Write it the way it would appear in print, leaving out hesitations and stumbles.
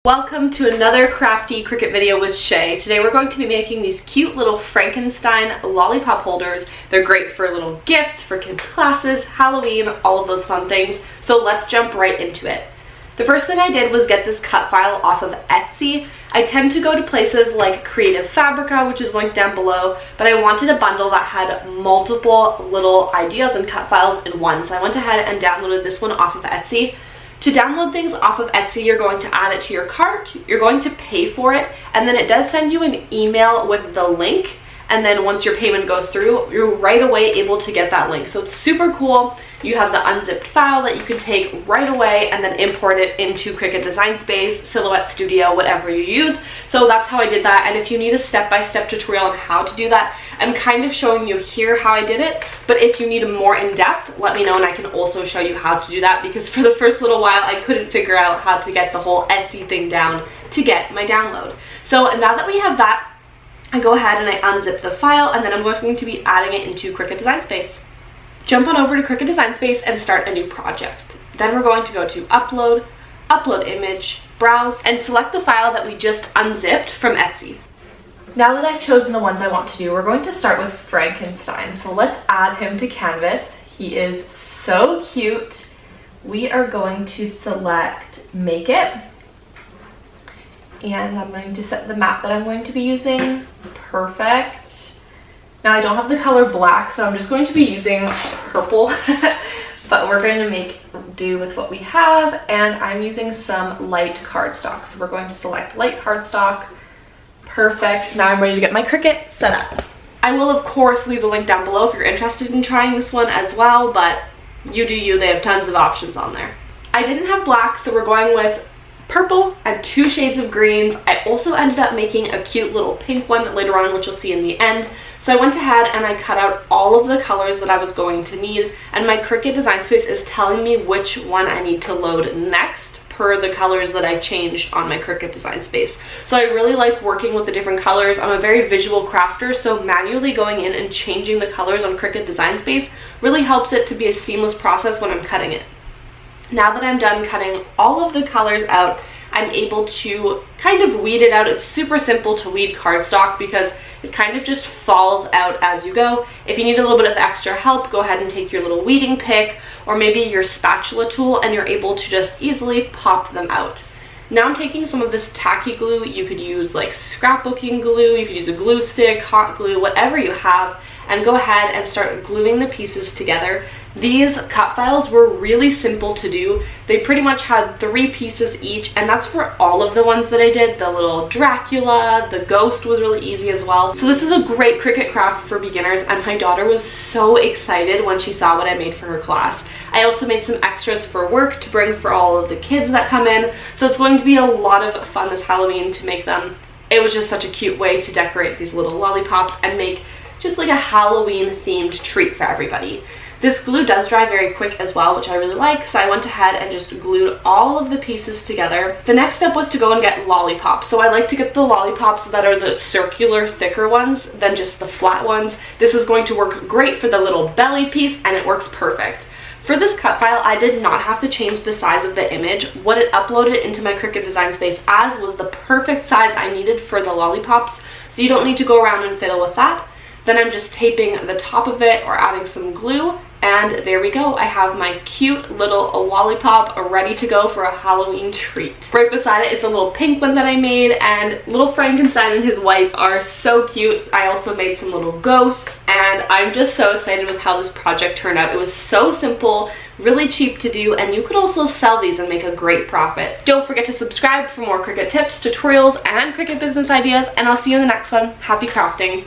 Welcome to another crafty Cricut video with Shay. Today we're going to be making these cute little Frankenstein lollipop holders. They're great for little gifts, for kids' classes, Halloween, all of those fun things. So let's jump right into it. The first thing I did was get this cut file off of Etsy. I tend to go to places like Creative Fabrica, which is linked down below, but I wanted a bundle that had multiple little ideas and cut files in one. So I went ahead and downloaded this one off of Etsy. To download things off of Etsy, you're going to add it to your cart, you're going to pay for it, and then it does send you an email with the link, and then once your payment goes through, you're right away able to get that link. So it's super cool. You have the unzipped file that you can take right away and then import it into Cricut Design Space, Silhouette Studio, whatever you use. So that's how I did that, and if you need a step-by-step tutorial on how to do that, I'm kind of showing you here how I did it, but if you need a more in-depth, let me know and I can also show you how to do that, because for the first little while I couldn't figure out how to get the whole Etsy thing down to get my download. So now that we have that, I go ahead and I unzip the file, and then I'm going to be adding it into Cricut Design Space. Jump on over to Cricut Design Space and start a new project. Then we're going to go to Upload, Upload Image, Browse, and select the file that we just unzipped from Etsy. Now that I've chosen the ones I want to do, we're going to start with Frankenstein. So let's add him to canvas. He is so cute. We are going to select Make It. And I'm going to set the map that I'm going to be using. Perfect. Now I don't have the color black, so I'm just going to be using purple. But we're going to make do with what we have, and I'm using some light cardstock. So we're going to select light cardstock. Perfect. Now I'm ready to get my Cricut set up. I will of course leave the link down below if you're interested in trying this one as well, but you do you, they have tons of options on there. I didn't have black, so we're going with purple and 2 shades of greens. I also ended up making a cute little pink one later on, which you'll see in the end. So I went ahead and I cut out all of the colors that I was going to need, and my Cricut Design Space is telling me which one I need to load next per the colors that I changed on my Cricut Design Space. So I really like working with the different colors. I'm a very visual crafter, so manually going in and changing the colors on Cricut Design Space really helps it to be a seamless process when I'm cutting it. Now that I'm done cutting all of the colors out, I'm able to kind of weed it out. It's super simple to weed cardstock because it kind of just falls out as you go. If you need a little bit of extra help, go ahead and take your little weeding pick or maybe your spatula tool, and you're able to just easily pop them out. Now I'm taking some of this tacky glue. You could use like scrapbooking glue, you could use a glue stick, hot glue, whatever you have, and go ahead and start gluing the pieces together. These cut files were really simple to do. They pretty much had 3 pieces each, and that's for all of the ones that I did. The little Dracula, the ghost was really easy as well. So this is a great Cricut craft for beginners, and my daughter was so excited when she saw what I made for her class. I also made some extras for work to bring for all of the kids that come in, so it's going to be a lot of fun this Halloween to make them. It was just such a cute way to decorate these little lollipops and make just like a Halloween themed treat for everybody. This glue does dry very quick as well, which I really like, so I went ahead and just glued all of the pieces together. The next step was to go and get lollipops. So I like to get the lollipops that are the circular, thicker ones than just the flat ones. This is going to work great for the little belly piece, and it works perfect. For this cut file, I did not have to change the size of the image. What it uploaded into my Cricut Design Space as was the perfect size I needed for the lollipops, so you don't need to go around and fiddle with that. Then I'm just taping the top of it or adding some glue, and there we go. I have my cute little lollipop ready to go for a Halloween treat. Right beside it is a little pink one that I made, and little Frankenstein and his wife are so cute. I also made some little ghosts, and I'm just so excited with how this project turned out. It was so simple, really cheap to do, and you could also sell these and make a great profit. Don't forget to subscribe for more Cricut tips, tutorials, and Cricut business ideas, and I'll see you in the next one. Happy crafting!